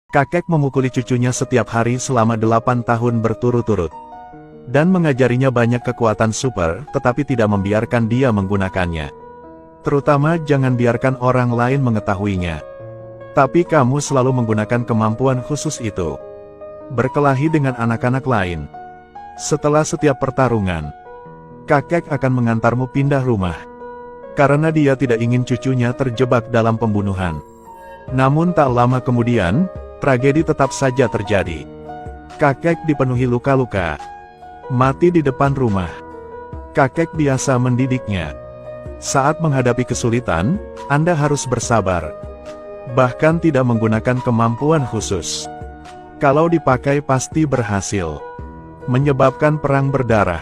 Kakek memukuli cucunya setiap hari selama 8 tahun berturut-turut. Dan mengajarinya banyak kekuatan super, tetapi tidak membiarkan dia menggunakannya. Terutama jangan biarkan orang lain mengetahuinya. Tapi kamu selalu menggunakan kemampuan khusus itu. Berkelahi dengan anak-anak lain. Setelah setiap pertarungan, kakek akan mengantarmu pindah rumah. Karena dia tidak ingin cucunya terjebak dalam pembunuhan. Namun tak lama kemudian, tragedi tetap saja terjadi. Kakek dipenuhi luka-luka. Mati di depan rumah. Kakek biasa mendidiknya. Saat menghadapi kesulitan, Anda harus bersabar. Bahkan tidak menggunakan kemampuan khusus. Kalau dipakai pasti berhasil. Menyebabkan perang berdarah.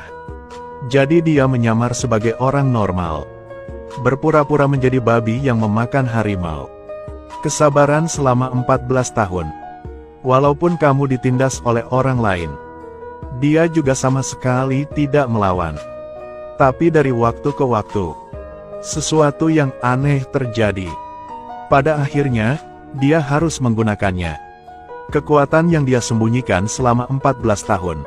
Jadi dia menyamar sebagai orang normal. Berpura-pura menjadi babi yang memakan harimau. Kesabaran selama 14 tahun. Walaupun kamu ditindas oleh orang lain, dia juga sama sekali tidak melawan. Tapi dari waktu ke waktu, sesuatu yang aneh terjadi. Pada akhirnya, dia harus menggunakannya. Kekuatan yang dia sembunyikan selama 14 tahun.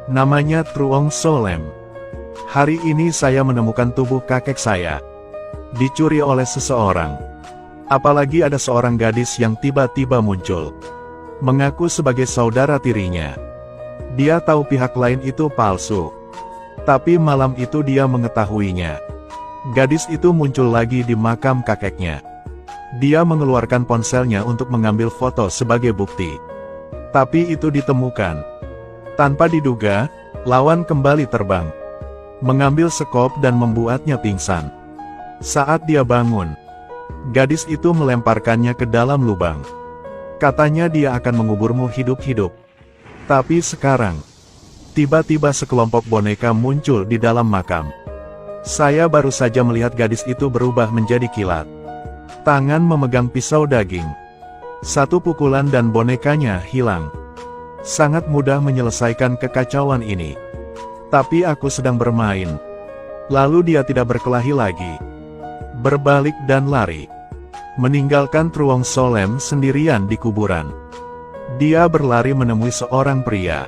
Namanya Truong Solem. Hari ini saya menemukan tubuh kakek saya. Dicuri oleh seseorang. Apalagi ada seorang gadis yang tiba-tiba muncul. Mengaku sebagai saudara tirinya. Dia tahu pihak lain itu palsu. Tapi malam itu dia mengetahuinya. Gadis itu muncul lagi di makam kakeknya. Dia mengeluarkan ponselnya untuk mengambil foto sebagai bukti. Tapi itu ditemukan. Tanpa diduga, lawan kembali terbang. Mengambil sekop dan membuatnya pingsan. Saat dia bangun, gadis itu melemparkannya ke dalam lubang. Katanya dia akan menguburmu hidup-hidup. Tapi sekarang, tiba-tiba sekelompok boneka muncul di dalam makam. Saya baru saja melihat gadis itu berubah menjadi kilat. Tangan memegang pisau daging. Satu pukulan dan bonekanya hilang. Sangat mudah menyelesaikan kekacauan ini. Tapi aku sedang bermain. Lalu dia tidak berkelahi lagi. Berbalik dan lari. Meninggalkan Truong Solem sendirian di kuburan. Dia berlari menemui seorang pria.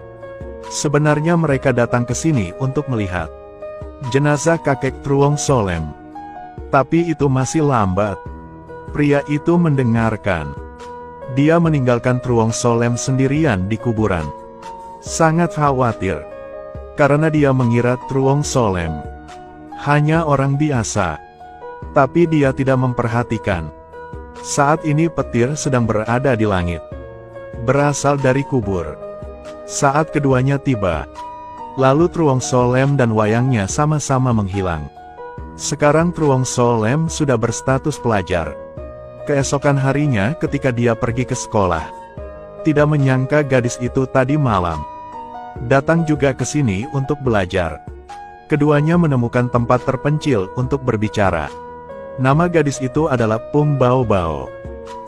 Sebenarnya mereka datang ke sini untuk melihat jenazah kakek Truong Solem. Tapi itu masih lambat. Pria itu mendengarkan. Dia meninggalkan Truong Solem sendirian di kuburan. Sangat khawatir. Karena dia mengira Truong Solem hanya orang biasa. Tapi dia tidak memperhatikan. Saat ini petir sedang berada di langit. Berasal dari kubur. Saat keduanya tiba, lalu Truong Solem dan wayangnya sama-sama menghilang. Sekarang Truong Solem sudah berstatus pelajar. Keesokan harinya ketika dia pergi ke sekolah, tidak menyangka gadis itu tadi malam datang juga ke sini untuk belajar. Keduanya menemukan tempat terpencil untuk berbicara. Nama gadis itu adalah Pung Bao Bao.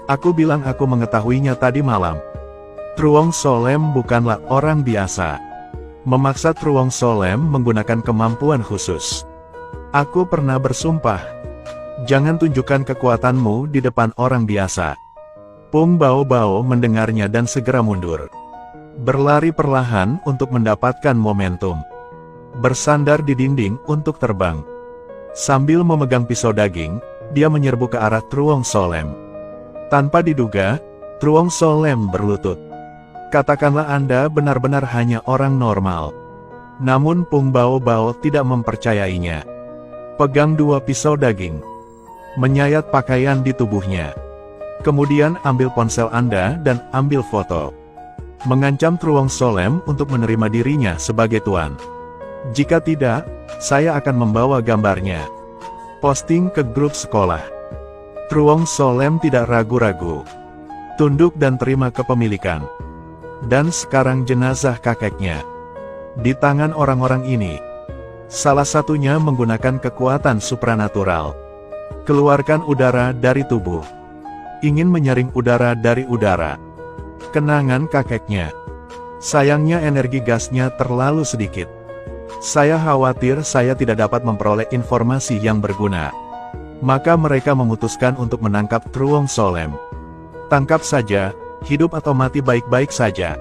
Aku bilang aku mengetahuinya tadi malam. Truong Solem bukanlah orang biasa. Memaksa Truong Solem menggunakan kemampuan khusus. Aku pernah bersumpah. Jangan tunjukkan kekuatanmu di depan orang biasa. Pung Bao Bao mendengarnya dan segera mundur. Berlari perlahan untuk mendapatkan momentum. Bersandar di dinding untuk terbang. Sambil memegang pisau daging, dia menyerbu ke arah Truong Solem. Tanpa diduga, Truong Solem berlutut. Katakanlah Anda benar-benar hanya orang normal. Namun Pung Bao Bao tidak mempercayainya. Pegang dua pisau daging. Menyayat pakaian di tubuhnya. Kemudian ambil ponsel Anda dan ambil foto. Mengancam Truong Solem untuk menerima dirinya sebagai tuan. Jika tidak, saya akan membawa gambarnya. Posting ke grup sekolah. Truong Solem tidak ragu-ragu. Tunduk dan terima kepemilikan. Dan sekarang jenazah kakeknya di tangan orang-orang ini. Salah satunya menggunakan kekuatan supranatural. Keluarkan udara dari tubuh. Ingin menyaring udara dari udara. Kenangan kakeknya. Sayangnya energi gasnya terlalu sedikit. Saya khawatir saya tidak dapat memperoleh informasi yang berguna. Maka mereka memutuskan untuk menangkap Truong Solem. Tangkap saja, Hidup atau mati baik-baik saja.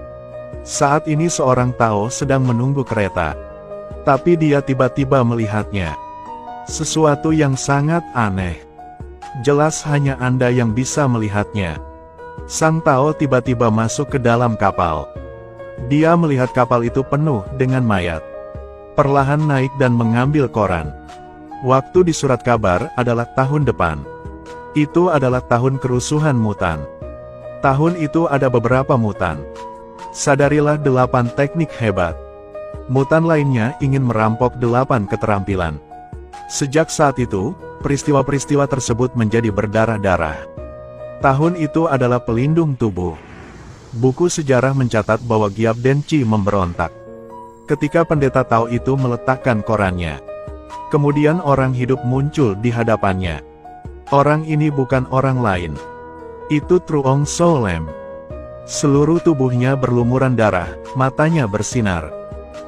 Saat ini seorang Tao sedang menunggu kereta. Tapi dia tiba-tiba melihatnya. Sesuatu yang sangat aneh. Jelas hanya Anda yang bisa melihatnya. Sang Tao tiba-tiba masuk ke dalam kapal. Dia melihat kapal itu penuh dengan mayat. Perlahan naik dan mengambil koran. Waktu di surat kabar adalah tahun depan. Itu adalah tahun kerusuhan mutan. Tahun itu ada beberapa mutan. Sadarilah 8 teknik hebat. Mutan lainnya ingin merampok 8 keterampilan. Sejak saat itu, peristiwa-peristiwa tersebut menjadi berdarah-darah. Tahun itu adalah pelindung tubuh. Buku sejarah mencatat bahwa Gyab Denchi memberontak. Ketika pendeta Tao itu meletakkan korannya. Kemudian orang hidup muncul di hadapannya. Orang ini bukan orang lain. Itu Truong Solem. Seluruh tubuhnya berlumuran darah, matanya bersinar.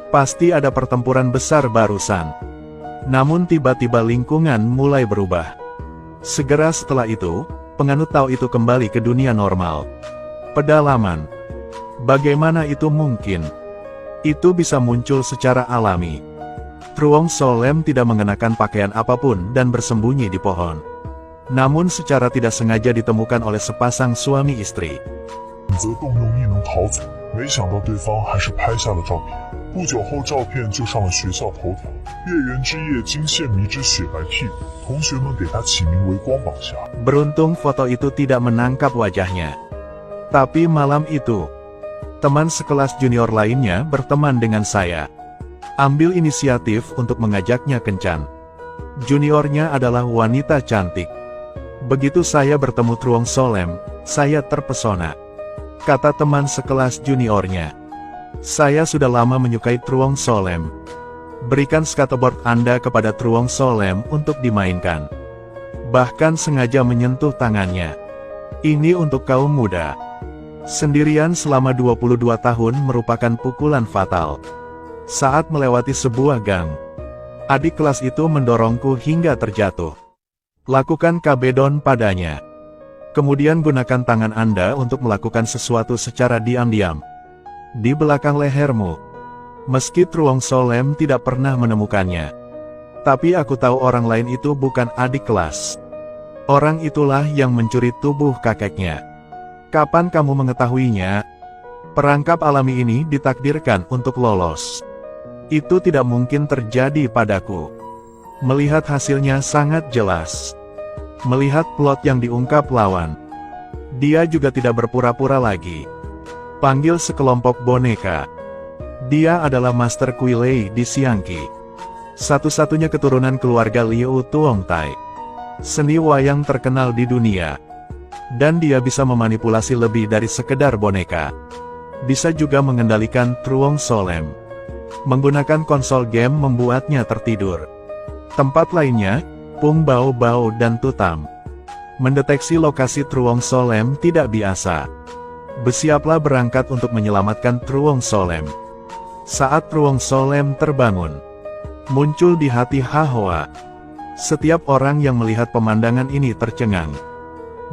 Pasti ada pertempuran besar barusan. Namun tiba-tiba lingkungan mulai berubah. Segera setelah itu, penganut Tao itu kembali ke dunia normal. Pedalaman. Bagaimana itu mungkin? Itu bisa muncul secara alami. Truong Solem tidak mengenakan pakaian apapun dan bersembunyi di pohon. Namun secara tidak sengaja ditemukan oleh sepasang suami istri. 则动用异能逃走，没想到对方还是拍下了照片。不久后，照片就上了学校头条。月圆之夜惊现迷之雪白屁股，同学们给他起名为光膀侠。 Beruntung foto itu tidak menangkap wajahnya. Tapi malam itu, teman sekelas junior lainnya berteman dengan saya. Ambil inisiatif untuk mengajaknya kencan. Juniornya adalah wanita cantik. Begitu saya bertemu Truong Solem, saya terpesona. Kata teman sekelas juniornya. Saya sudah lama menyukai Truong Solem. Berikan skateboard Anda kepada Truong Solem untuk dimainkan. Bahkan sengaja menyentuh tangannya. Ini untuk kaum muda. Sendirian selama 22 tahun merupakan pukulan fatal. Saat melewati sebuah gang, adik kelas itu mendorongku hingga terjatuh. Lakukan kabedon padanya. Kemudian gunakan tangan Anda untuk melakukan sesuatu secara diam-diam. Di belakang lehermu. Meski Truong Solem tidak pernah menemukannya. Tapi aku tahu orang lain itu bukan adik kelas. Orang itulah yang mencuri tubuh kakeknya. Kapan kamu mengetahuinya? Perangkap alami ini ditakdirkan untuk lolos. Itu tidak mungkin terjadi padaku. Melihat hasilnya sangat jelas. Melihat plot yang diungkap lawan. Dia juga tidak berpura-pura lagi. Panggil sekelompok boneka. Dia adalah Master Kuilei di Xiangqi. Satu-satunya keturunan keluarga Liu Tuongtai. Seni wayang terkenal di dunia. Dan dia bisa memanipulasi lebih dari sekedar boneka. Bisa juga mengendalikan Truong Solem. Menggunakan konsol game membuatnya tertidur. Tempat lainnya, Pung Bao Bao dan Tutam. Mendeteksi lokasi Truong Solem tidak biasa. Bersiaplah berangkat untuk menyelamatkan Truong Solem. Saat Truong Solem terbangun, muncul di hati Hahoa. Setiap orang yang melihat pemandangan ini tercengang.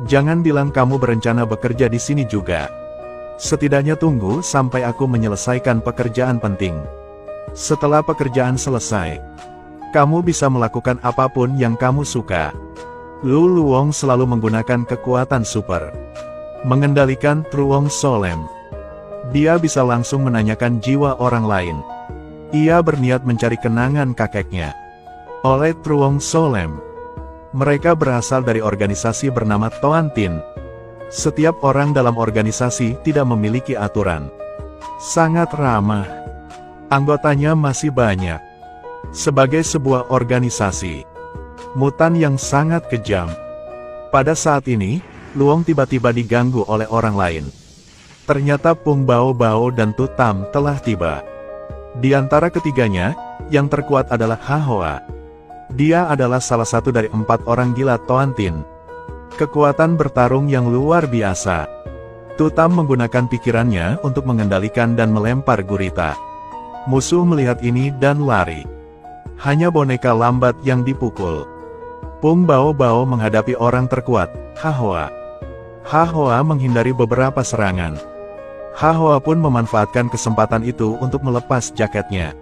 Jangan bilang kamu berencana bekerja di sini juga. Setidaknya tunggu sampai aku menyelesaikan pekerjaan penting. Setelah pekerjaan selesai, kamu bisa melakukan apapun yang kamu suka. Lu Luong selalu menggunakan kekuatan super. Mengendalikan Truong Solem. Dia bisa langsung menanyakan jiwa orang lain. Ia berniat mencari kenangan kakeknya. Oleh Truong Solem. Mereka berasal dari organisasi bernama Toantin. Setiap orang dalam organisasi tidak memiliki aturan. Sangat ramah. Anggotanya masih banyak. Sebagai sebuah organisasi mutan yang sangat kejam. Pada saat ini, Luong tiba-tiba diganggu oleh orang lain. Ternyata Pung Bao Bao dan Tutam telah tiba. Di antara ketiganya, yang terkuat adalah Hahoa. Dia adalah salah satu dari 4 orang gila Toantin. Kekuatan bertarung yang luar biasa. Tutam menggunakan pikirannya untuk mengendalikan dan melempar gurita. Musuh melihat ini dan lari. Hanya boneka lambat yang dipukul. Pung Bao Bao menghadapi orang terkuat, Hahoa. Hahoa menghindari beberapa serangan. Hahoa pun memanfaatkan kesempatan itu untuk melepas jaketnya.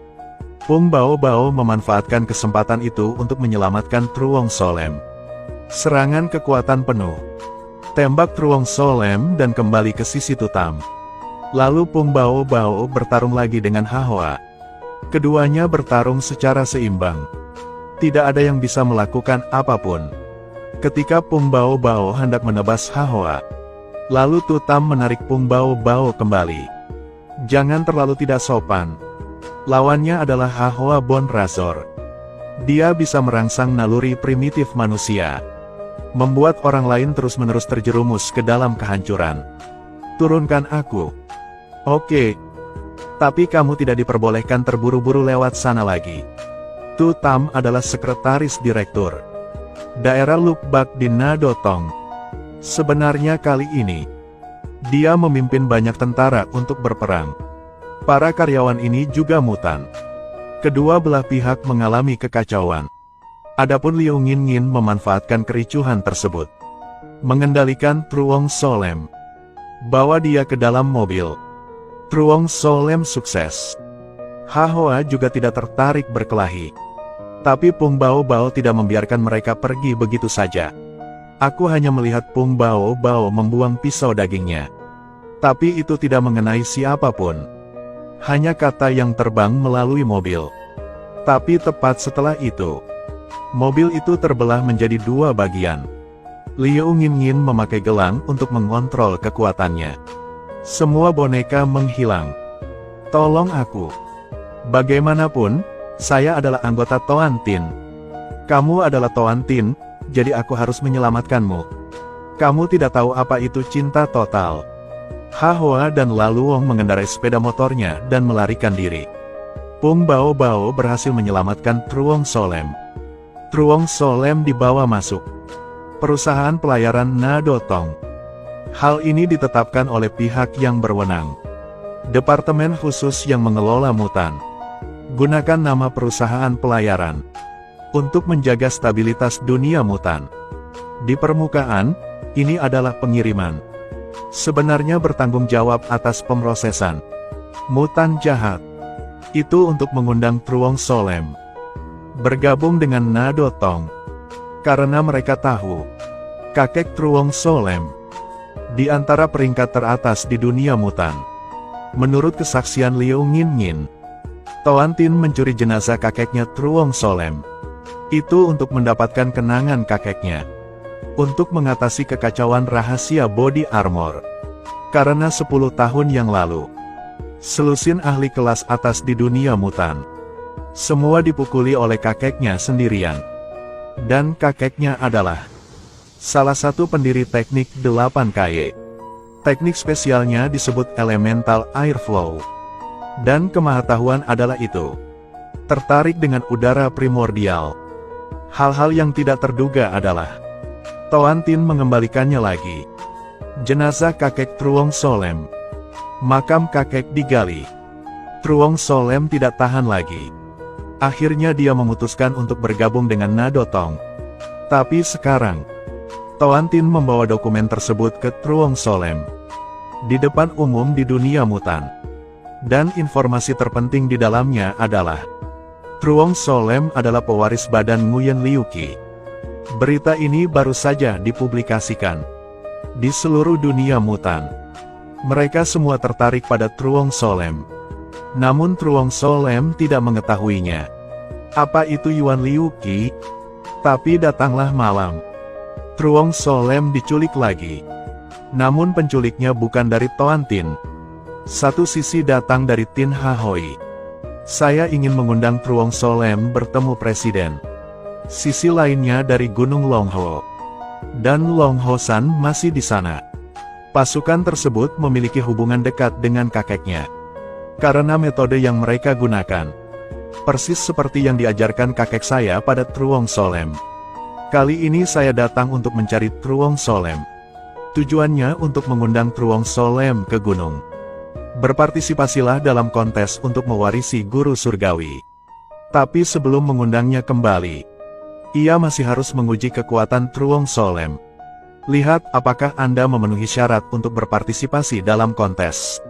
Pung Bao Bao memanfaatkan kesempatan itu untuk menyelamatkan Truong Solem. Serangan kekuatan penuh. Tembak Truong Solem dan kembali ke sisi Tutam. Lalu Pung Bao Bao bertarung lagi dengan Hahoa. Keduanya bertarung secara seimbang. Tidak ada yang bisa melakukan apapun. Ketika Pung Bao Bao hendak menebas Hahoa, lalu Tutam menarik Pung Bao Bao kembali. Jangan terlalu tidak sopan. Lawannya adalah Hahoa Bone Razor. Dia bisa merangsang naluri primitif manusia, membuat orang lain terus-menerus terjerumus ke dalam kehancuran. Turunkan aku. Oke. Tapi kamu tidak diperbolehkan terburu-buru lewat sana lagi. Tutam adalah sekretaris direktur daerah Lukbak di Nadotong. Sebenarnya kali ini, dia memimpin banyak tentara untuk berperang. Para karyawan ini juga mutan. Kedua belah pihak mengalami kekacauan. Adapun Liu Nginngin memanfaatkan kericuhan tersebut, mengendalikan Truong Solem, bawa dia ke dalam mobil. Truong Solem sukses. Hahoa juga tidak tertarik berkelahi. Tapi Pung Bao Bao tidak membiarkan mereka pergi begitu saja. Aku hanya melihat Pung Bao Bao membuang pisau dagingnya. Tapi itu tidak mengenai siapapun. Hanya kata yang terbang melalui mobil. Tapi tepat setelah itu, mobil itu terbelah menjadi dua bagian. Liu Nginngin memakai gelang untuk mengontrol kekuatannya. Semua boneka menghilang. Tolong aku. Bagaimanapun, saya adalah anggota Toan Tin. Kamu adalah Toan Tin, jadi aku harus menyelamatkanmu. Kamu tidak tahu apa itu cinta total. Hahoa dan Laluong mengendarai sepeda motornya dan melarikan diri. Pung Bao Bao berhasil menyelamatkan Truong Solem. Truong Solem dibawa masuk perusahaan pelayaran Nadotong. Hal ini ditetapkan oleh pihak yang berwenang. Departemen khusus yang mengelola mutan. Gunakan nama perusahaan pelayaran untuk menjaga stabilitas dunia mutan. Di permukaan, ini adalah pengiriman. Sebenarnya bertanggung jawab atas pemrosesan. Mutan jahat. Itu untuk mengundang Truong Solem bergabung dengan Nadotong. Karena mereka tahu, kakek Truong Solem di antara peringkat teratas di dunia mutan. Menurut kesaksian Liu Nginngin, Toan Tin mencuri jenazah kakeknya Truong Solem. Itu untuk mendapatkan kenangan kakeknya. Untuk mengatasi kekacauan rahasia body armor. Karena 10 tahun yang lalu, selusin ahli kelas atas di dunia mutan, semua dipukuli oleh kakeknya sendirian. Dan kakeknya adalah salah satu pendiri teknik 8KY. Teknik spesialnya disebut Elemental Airflow. Dan kemahatauan adalah itu. Tertarik dengan udara primordial. Hal-hal yang tidak terduga adalah Toan Tin mengembalikannya lagi. Jenazah kakek Truong Solem. Makam kakek digali. Truong Solem tidak tahan lagi. Akhirnya dia memutuskan untuk bergabung dengan Nadotong. Tapi sekarang, Toan Tin membawa dokumen tersebut ke Truong Solem di depan umum di dunia mutan. Dan informasi terpenting di dalamnya adalah Truong Solem adalah pewaris badan Nguyen Liu Qi. Berita ini baru saja dipublikasikan di seluruh dunia mutan. Mereka semua tertarik pada Truong Solem. Namun Truong Solem tidak mengetahuinya. Apa itu Yuan Liu Qi? Tapi datanglah malam. Truong Solem diculik lagi. Namun penculiknya bukan dari Toan Tin. Satu sisi datang dari Tin Hahoi. Saya ingin mengundang Truong Solem bertemu presiden. Sisi lainnya dari Gunung Longho. Dan Longho San masih di sana. Pasukan tersebut memiliki hubungan dekat dengan kakeknya. Karena metode yang mereka gunakan persis seperti yang diajarkan kakek saya pada Truong Solem. Kali ini saya datang untuk mencari Truong Solem. Tujuannya untuk mengundang Truong Solem ke gunung. Berpartisipasilah dalam kontes untuk mewarisi guru surgawi. Tapi sebelum mengundangnya kembali, ia masih harus menguji kekuatan Truong Solem. Lihat apakah Anda memenuhi syarat untuk berpartisipasi dalam kontes.